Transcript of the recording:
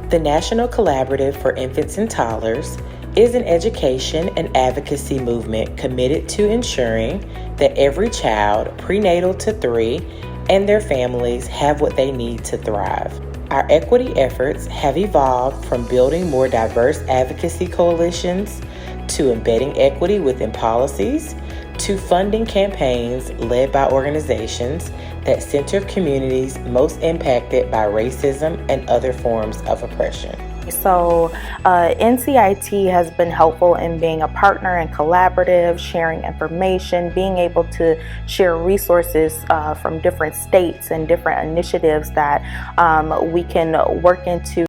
The National Collaborative for Infants and Toddlers is an education and advocacy movement committed to ensuring that every child, prenatal to 3, and their families have what they need to thrive. Our equity efforts have evolved from building more diverse advocacy coalitions to embedding equity within policies to funding campaigns led by organizations that center communities most impacted by racism and other forms of oppression. So NCIT has been helpful in being a partner and collaborative, sharing information, being able to share resources from different states and different initiatives that we can work into